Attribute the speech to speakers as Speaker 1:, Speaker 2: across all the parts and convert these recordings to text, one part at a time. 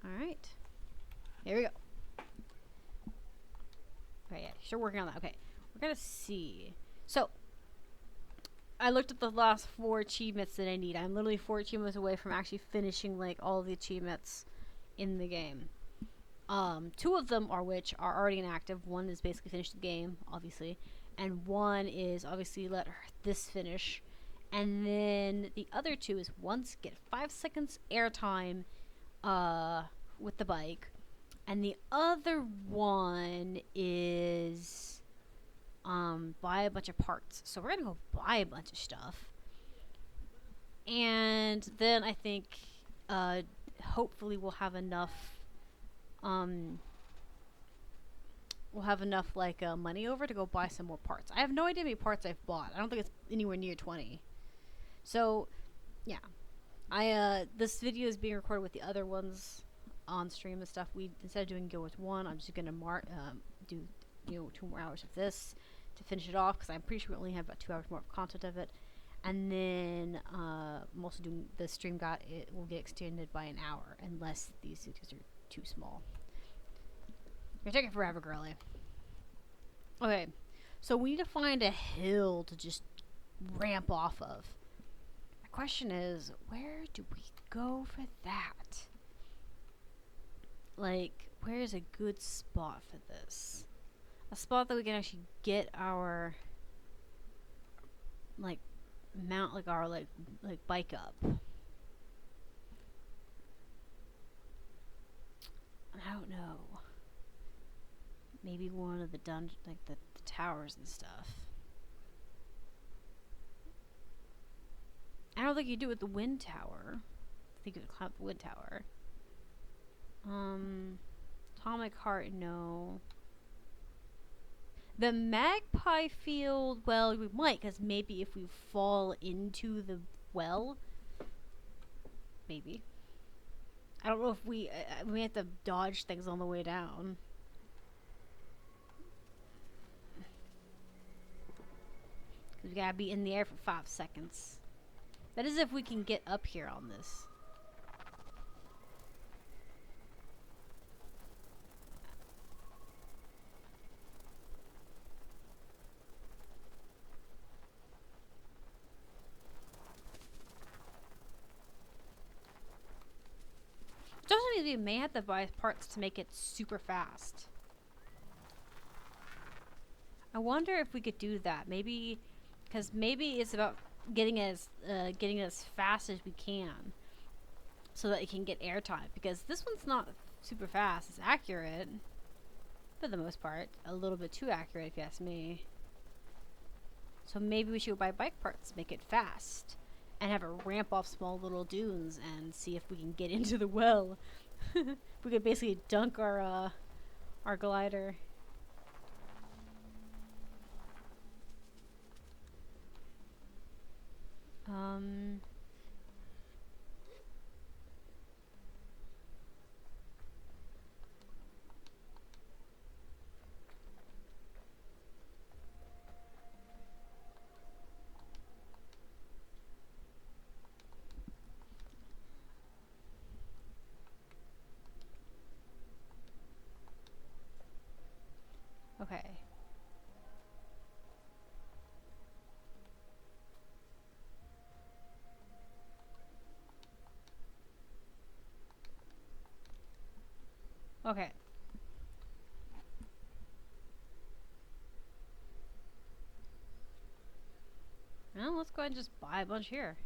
Speaker 1: Alright. Here we go. Okay, yeah, still working on that. Okay, we're gonna see. So, I looked at the last 4 achievements that I need. I'm literally 4 achievements away from actually finishing, like, all the achievements in the game. 2 of them are which are already inactive. One is basically finish the game, obviously. And one is obviously let this finish. And then the other 2 is once get 5 seconds airtime with the bike. And the other one is buy a bunch of parts. So we're gonna go buy a bunch of stuff. And then I think hopefully we'll have enough like money over to go buy some more parts. I have no idea how many parts I've bought. I don't think it's anywhere near 20. So yeah. This video is being recorded with the other ones on stream and stuff. We instead of doing go with one, I'm just gonna do 2 more hours of this to finish it off, because I'm pretty sure we only have about 2 hours more of content of it. And then I'm also doing the stream. It will get extended by an hour unless these videos are too small. You're taking forever, girly. Okay, so we need to find a hill to just ramp off of. My question is, where do we go for that? Like, where's a good spot for this? A spot that we can actually get our like mount like our like bike up. I don't know. Maybe one of the dungeon, like the towers and stuff. I don't think you do it with the wind tower. I think you would climb the wind tower. Atomic heart, no. The magpie field, well, we might, because maybe if we fall into the well, maybe. I don't know if we have to dodge things on the way down. Because we gotta be in the air for 5 seconds. That is if we can get up here on this. Doesn't mean we may have to buy parts to make it super fast. I wonder if we could do that. Maybe, because maybe it's about getting as fast as we can, so that it can get airtime. Because this one's not super fast. It's accurate, for the most part. A little bit too accurate, if you ask me. So maybe we should buy bike parts to make it fast. And have it ramp off small little dunes and see if we can get into the well. We could basically dunk our glider. Okay. Okay. Well, let's go ahead and just buy a bunch here.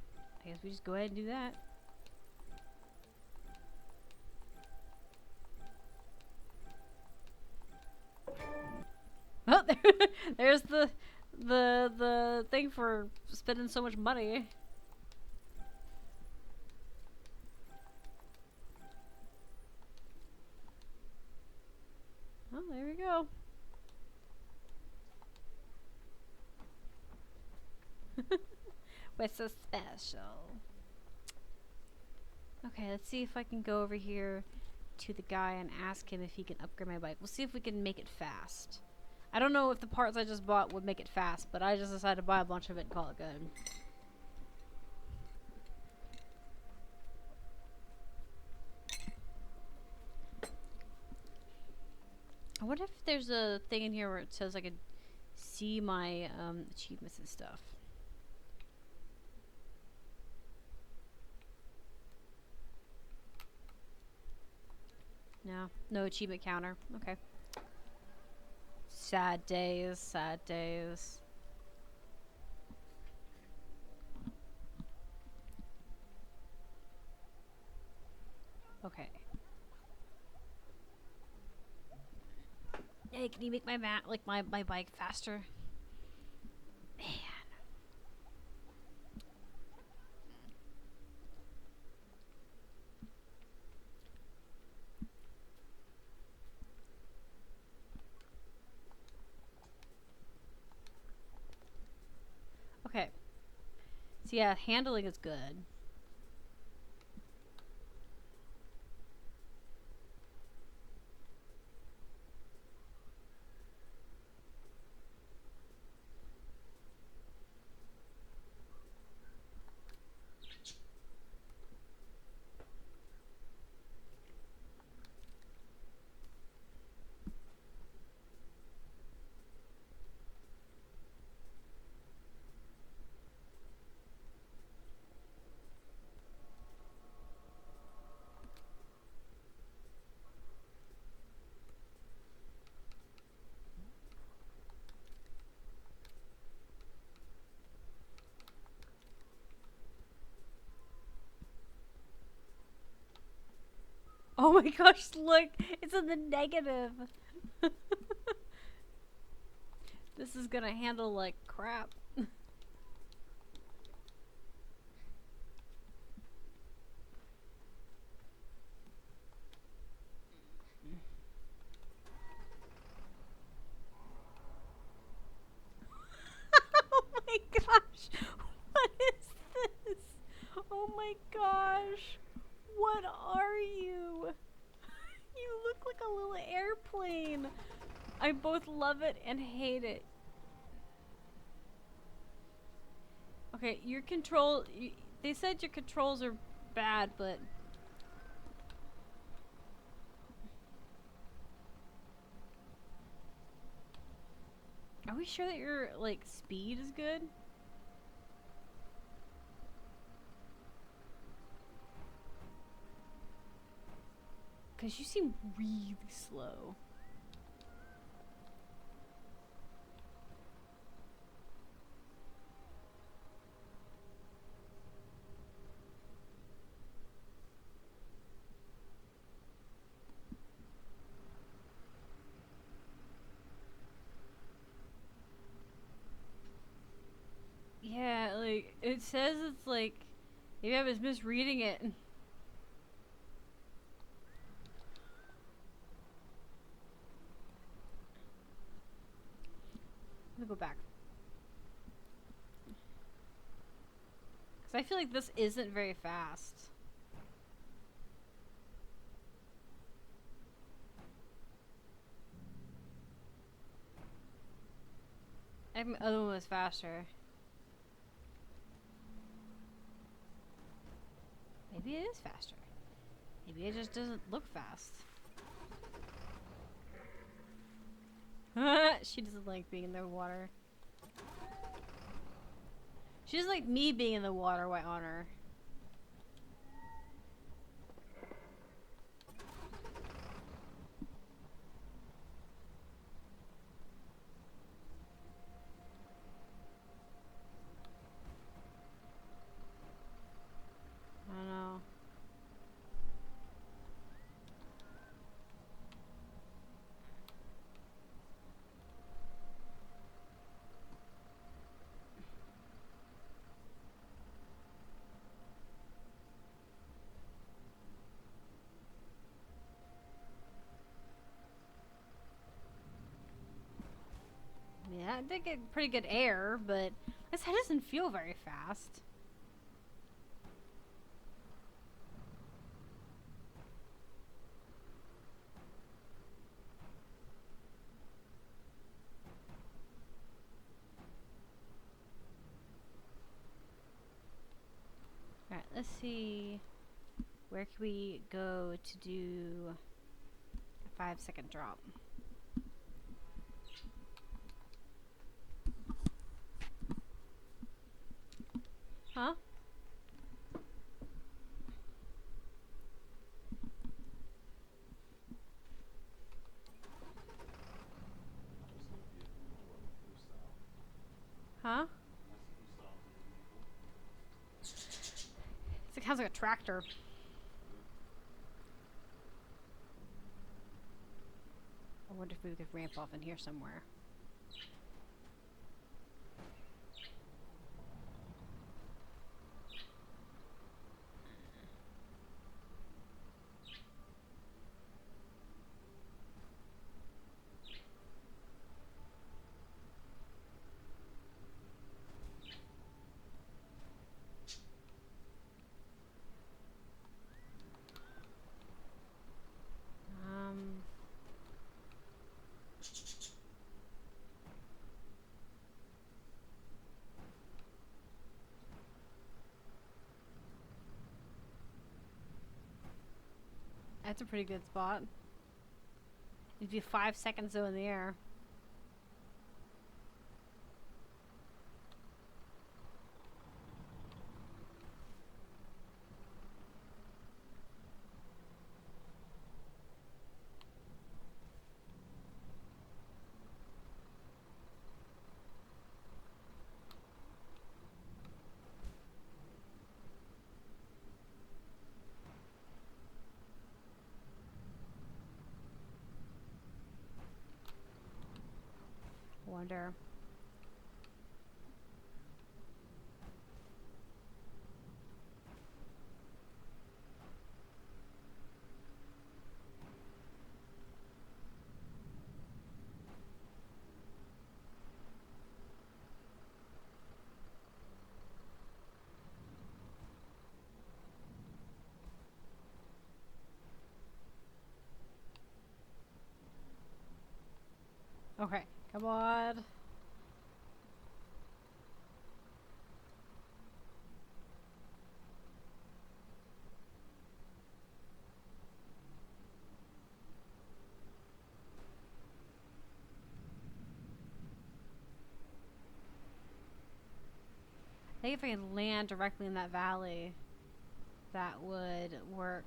Speaker 1: I guess we just go ahead and do that. Oh, there's the thing for spending so much money. Oh, there we go. We're so special. Okay, let's see if I can go over here to the guy and ask him if he can upgrade my bike. We'll see if we can make it fast. I don't know if the parts I just bought would make it fast, but I just decided to buy a bunch of it and call it good. I wonder if there's a thing in here where it says I could see my achievements and stuff. No, no achievement counter. Okay. Sad days, sad days. Okay. Hey, can you make my my bike faster? Man. Okay. So yeah, handling is good. Oh my gosh, look! It's in the negative! This is gonna handle like crap. Oh my gosh! What is this? Oh my gosh! What are you? You look like a little airplane! I both love it and hate it. Okay, your control... they said your controls are bad, but... Are we sure that your, like, speed is good? Because you seem really slow. Yeah, like, it says it's like... Maybe I was misreading it. I'm gonna go back. Because I feel like this isn't very fast. I think the other one was faster. Maybe it is faster. Maybe it just doesn't look fast. She doesn't like being in the water. She doesn't like me being in the water. Why on her? I don't know. Yeah, I did get pretty good air, but this head doesn't feel very fast. Alright, let's see. Where can we go to do a 5-second drop? Huh? Huh? It sounds like a tractor. I wonder if we could ramp off in here somewhere. That's a pretty good spot. It'd be 5 seconds though in the air. Wonder. Okay, come on. I think if I could land directly in that valley, that would work.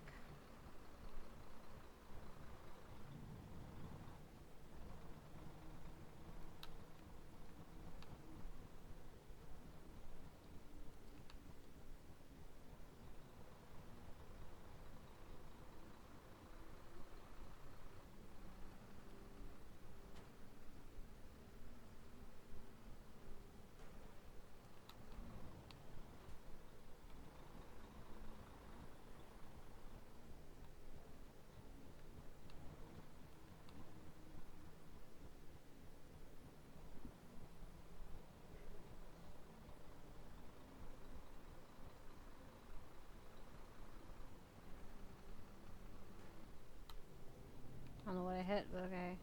Speaker 1: I don't know what I hit, but okay.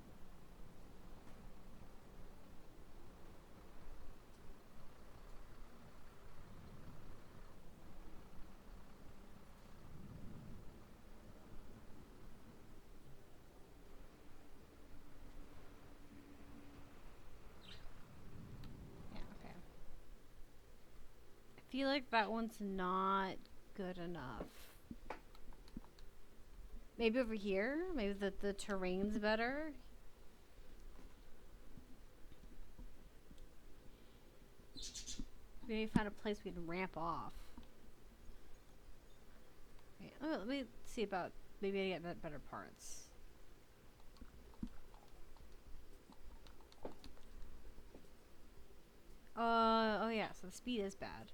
Speaker 1: Yeah, okay. I feel like that one's not good enough. Maybe over here? Maybe the terrain's better? Maybe find a place we can ramp off. Okay, let me see about maybe I get better parts. Oh yeah, so the speed is bad.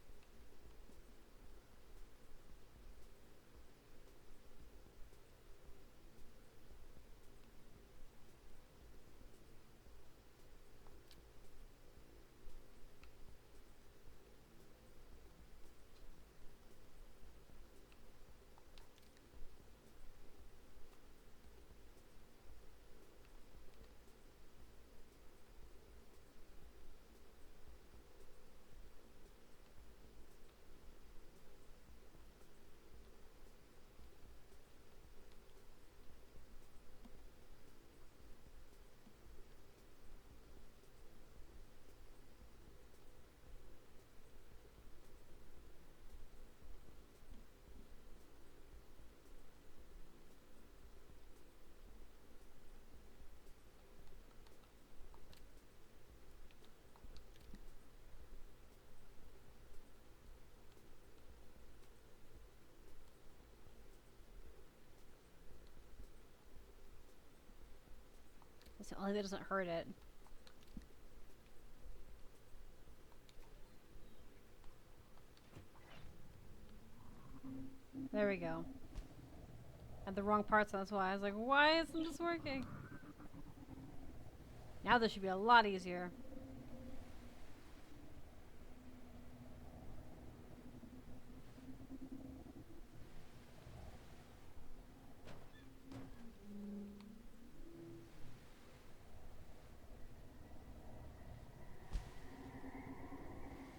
Speaker 1: only that doesn't hurt it. There we go. Had the wrong parts, that's why. I was like, why isn't this working? Now this should be a lot easier.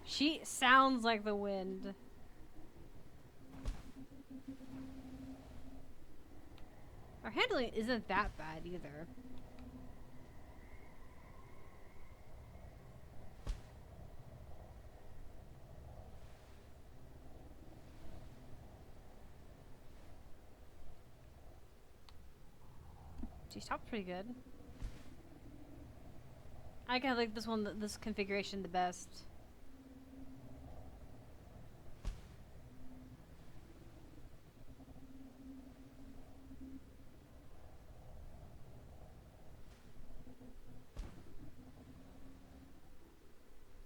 Speaker 1: She sounds like the wind. Our handling isn't that bad either. She stopped pretty good. I kind of like this one, this configuration the best.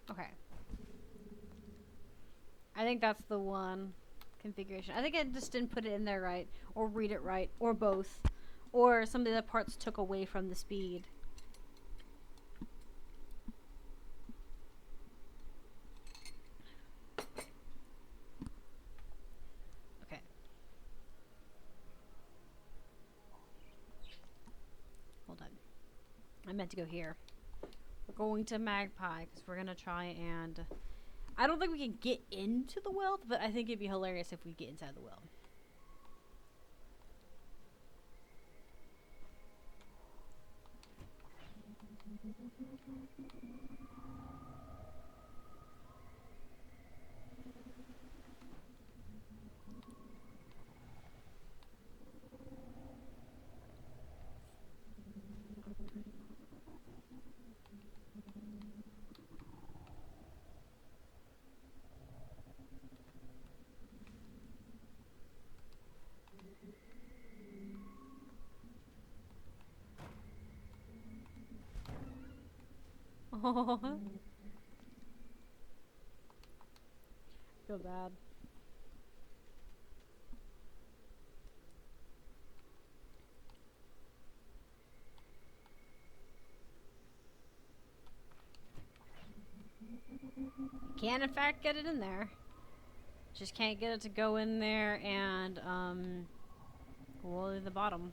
Speaker 1: Okay. I think that's the one configuration. I think I just didn't put it in there right, or read it right, or both. Or some of the parts took away from the speed. Okay. Hold on. I meant to go here. We're going to Magpie, because we're going to try and... I don't think we can get into the well, but I think it'd be hilarious if we get inside the well. Oh, feel bad. Can in fact get it in there. Just can't get it to go in there and go to the bottom.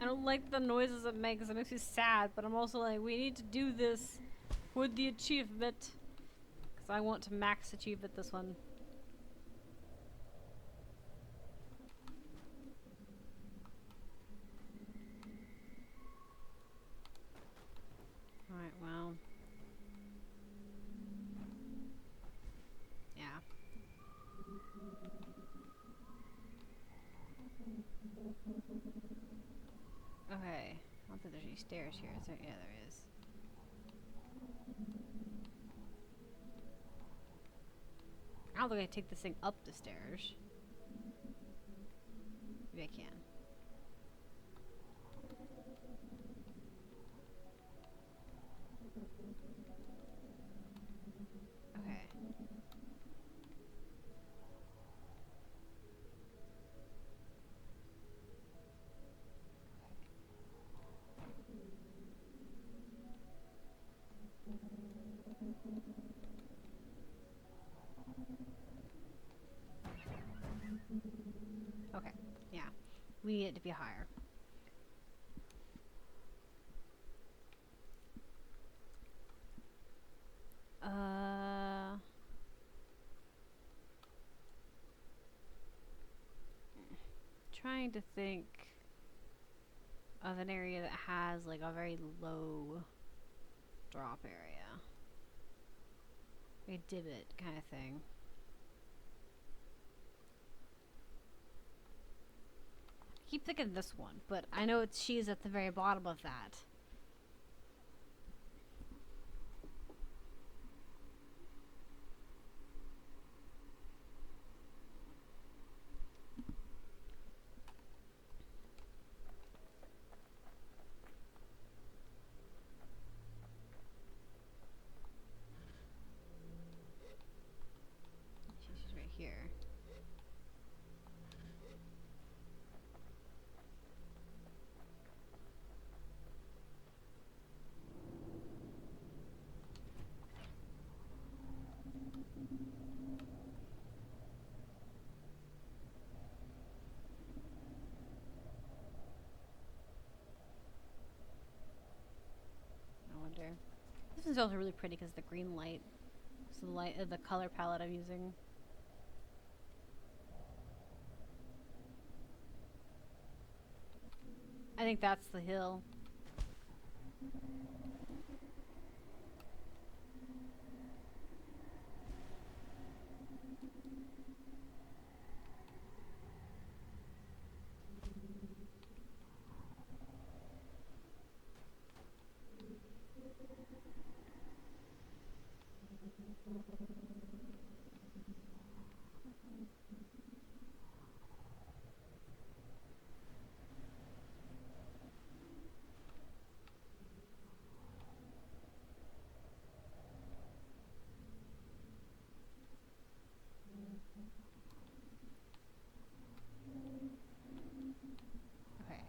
Speaker 1: I don't like the noises it makes. It makes me sad, but I'm also like, we need to do this for the achievement. Because I want to max achievement this one. Alright, well. Yeah. Okay. I don't think there's any stairs here. Is there? Yeah, there is. I don't think I take this thing up the stairs. Maybe I can. Okay. Okay, yeah. We need it to be higher. Trying to think of an area that has like a very low drop area. a divot kind of thing. I keep thinking this one, but I know she's at the very bottom of that. She's right here. I wonder. This is also really pretty because the green light. So the color palette I'm using. I think that's the hill. Okay.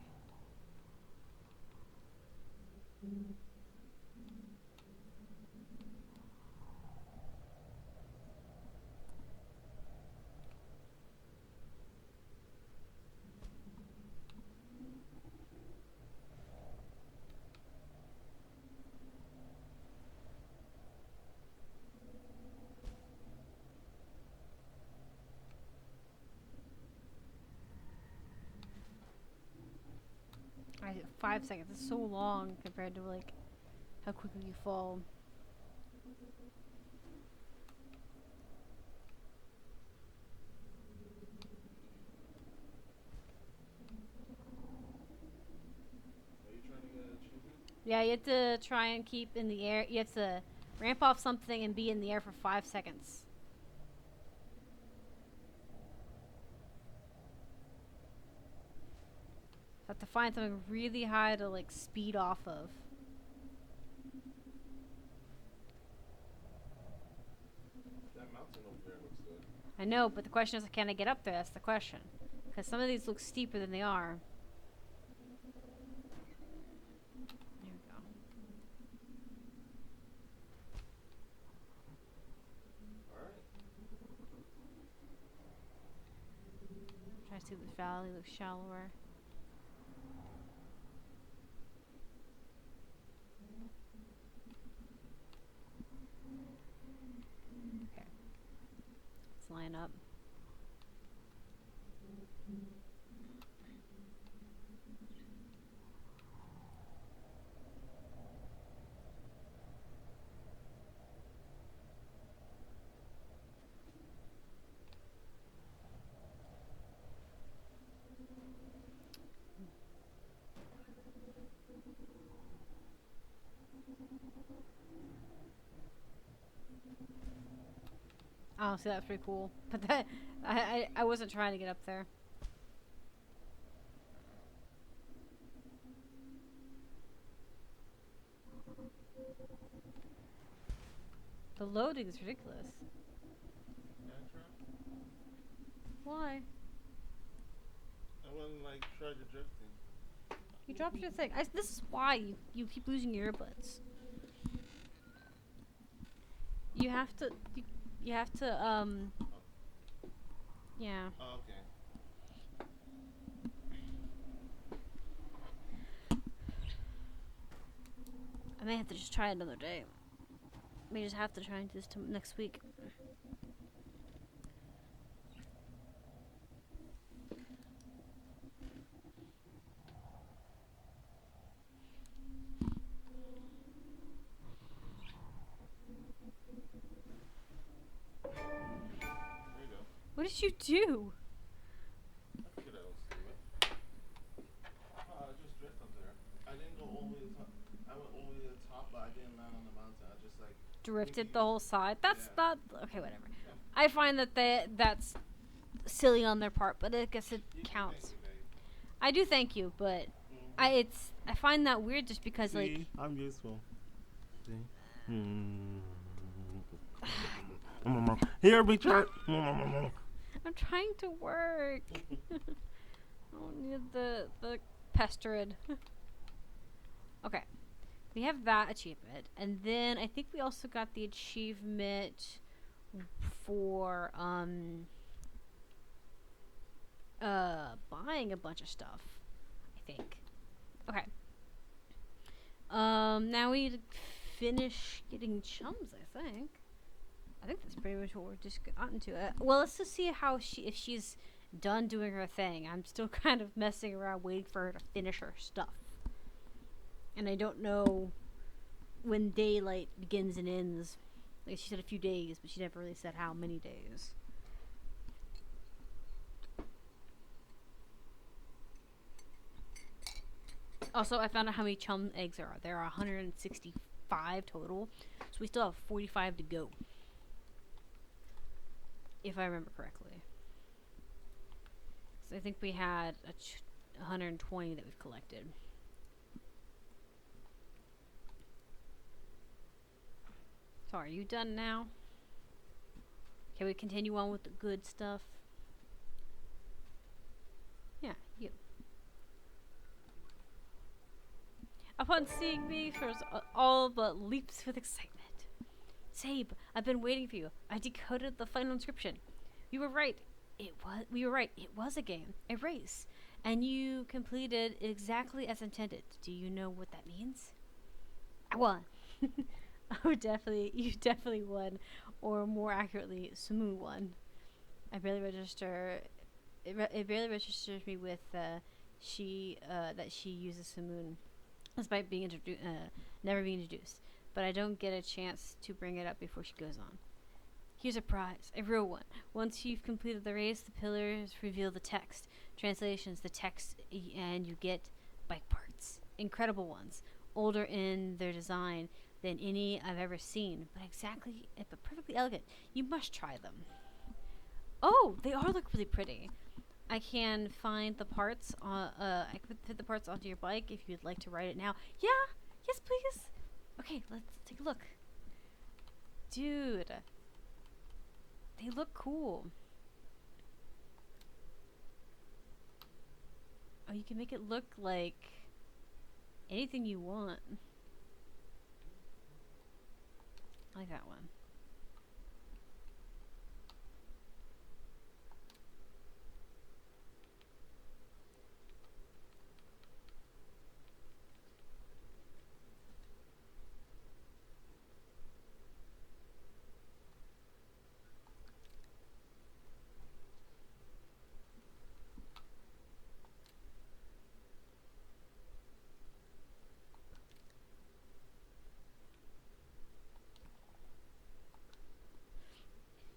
Speaker 1: I 5 seconds. It's so long compared to like how quickly you fall.
Speaker 2: Are you trying to get an achievement?
Speaker 1: Yeah, you have to try and keep in the air. You have to ramp off something and be in the air for 5 seconds. So I have to find something really high to like speed off of.
Speaker 2: That mountain over there looks good.
Speaker 1: I know, but the question is, can I get up there? That's the question. Because some of these look steeper than they are. There we go.
Speaker 2: Alright.
Speaker 1: Try to see if this valley looks shallower. Okay. Let's line up. Oh, see, that's pretty cool. But that, I wasn't trying to get up there. The loading is ridiculous.
Speaker 2: Can I try?
Speaker 1: Why?
Speaker 2: I wasn't like try the drifting.
Speaker 1: You dropped your thing. This is why you keep losing your earbuds. You have to. You have to. Yeah.
Speaker 2: Oh, okay.
Speaker 1: I may have to just try another day. May just have to try and do this next week. What did you do?
Speaker 2: I figured I was stupid. I just drift up there. I didn't go all the way to the top. I went all the way to the top, but I didn't land on the mountain. I just like
Speaker 1: Drifted
Speaker 2: maybe
Speaker 1: the whole side. That's
Speaker 2: yeah.
Speaker 1: not okay. Whatever.
Speaker 2: Yeah.
Speaker 1: I find that that's silly on their part, but I guess it
Speaker 2: You can
Speaker 1: counts.
Speaker 2: thank me, babe.
Speaker 1: I do thank you, but I find that weird just because like
Speaker 2: I'm useful. See? Here, Richard.
Speaker 1: I'm trying to work. I don't need the pesterid. Okay. We have that achievement. And then I think we also got the achievement for buying a bunch of stuff. I think. Okay. Now we need to finish getting chums, I think. I think that's pretty much what we're just gotten to. Well, let's just see how if she's done doing her thing. I'm still kind of messing around waiting for her to finish her stuff. And I don't know when daylight begins and ends. Like she said a few days, but she never really said how many days. Also, I found out how many chum eggs there are. There are 165 total, so we still have 45 to go. If I remember correctly. So I think we had 120 that we've collected. So are you done now? Can we continue on with the good stuff? Yeah, you. Upon seeing me, she was all but leaps with excitement. Sabe, I've been waiting for you. I decoded the final inscription. You were right. We were right. It was a game, a race, and you completed exactly as intended. Do you know what that means? I won. Oh, definitely. You definitely won, or more accurately, Sumu won. I barely register. It barely registers me with that she uses Sumun, despite being never being introduced. But I don't get a chance to bring it up before she goes on. Here's a prize, a real one. Once you've completed the race, the pillars reveal the text, translations, the text, and you get bike parts. Incredible ones, older in their design than any I've ever seen, but perfectly elegant. You must try them. Oh, they all look really pretty. I can find the parts. I can fit the parts onto your bike if you'd like to ride it now. Yeah, yes, please. Okay, let's take a look. Dude, they look cool. Oh, you can make it look like anything you want. I like that one.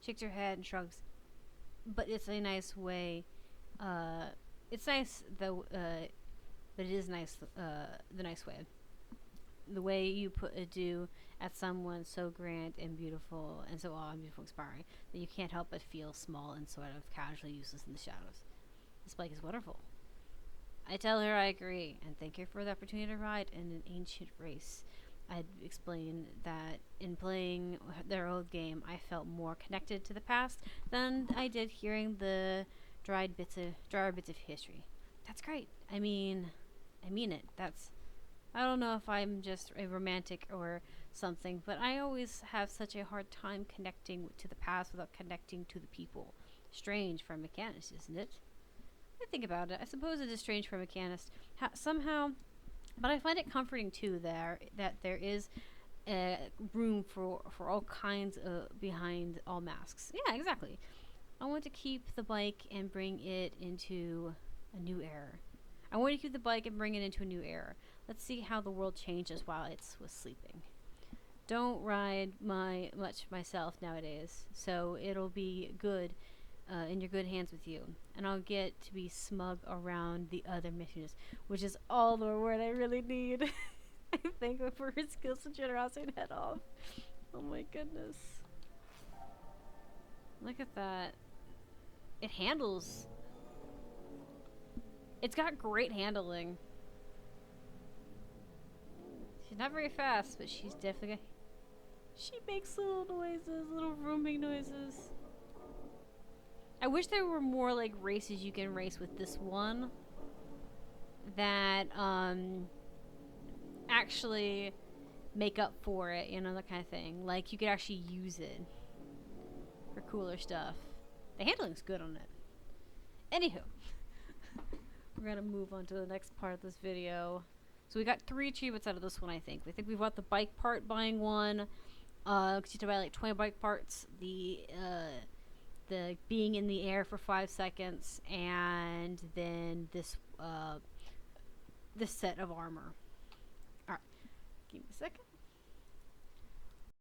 Speaker 1: Shakes her head and shrugs. But it's a nice way. It's nice though. But it is nice. The nice way. The way you put a do at someone so grand and beautiful, and so awe and beautiful, inspiring that you can't help but feel small and sort of casually useless in the shadows. This bike is wonderful. I tell her I agree and thank her for the opportunity to ride in an ancient race. I'd explain that in playing their old game, I felt more connected to the past than I did hearing the drier bits of history. That's great. I mean it. I don't know if I'm just a romantic or something, but I always have such a hard time connecting to the past without connecting to the people. Strange for a mechanist, isn't it? I think about it. I suppose it is strange for a mechanist. Somehow, but I find it comforting too that there is room for all kinds behind all masks. Yeah, exactly. I want to keep the bike and bring it into a new era. Let's see how the world changes while it was sleeping. Don't ride much myself nowadays, so it'll be good in your good hands with you, and I'll get to be smug around the other missions, which is all the reward I really need. I thank him for his skills and generosity and head off. Oh my goodness. Look at that. It handles. It's got great handling. She's not very fast, but she's definitely. She makes little noises, little rooming noises. I wish there were more like races you can race with this one that actually make up for it, you know, that kind of thing. Like you could actually use it for cooler stuff. The handling's good on it. Anywho, we're gonna move on to the next part of this video. So we got 3 achievements out of this one, I think. We think we've got the bike part, buying one. Cause you have to buy like 20 bike parts. The being in the air for 5 seconds, and then this this set of armor. Alright, give me a second.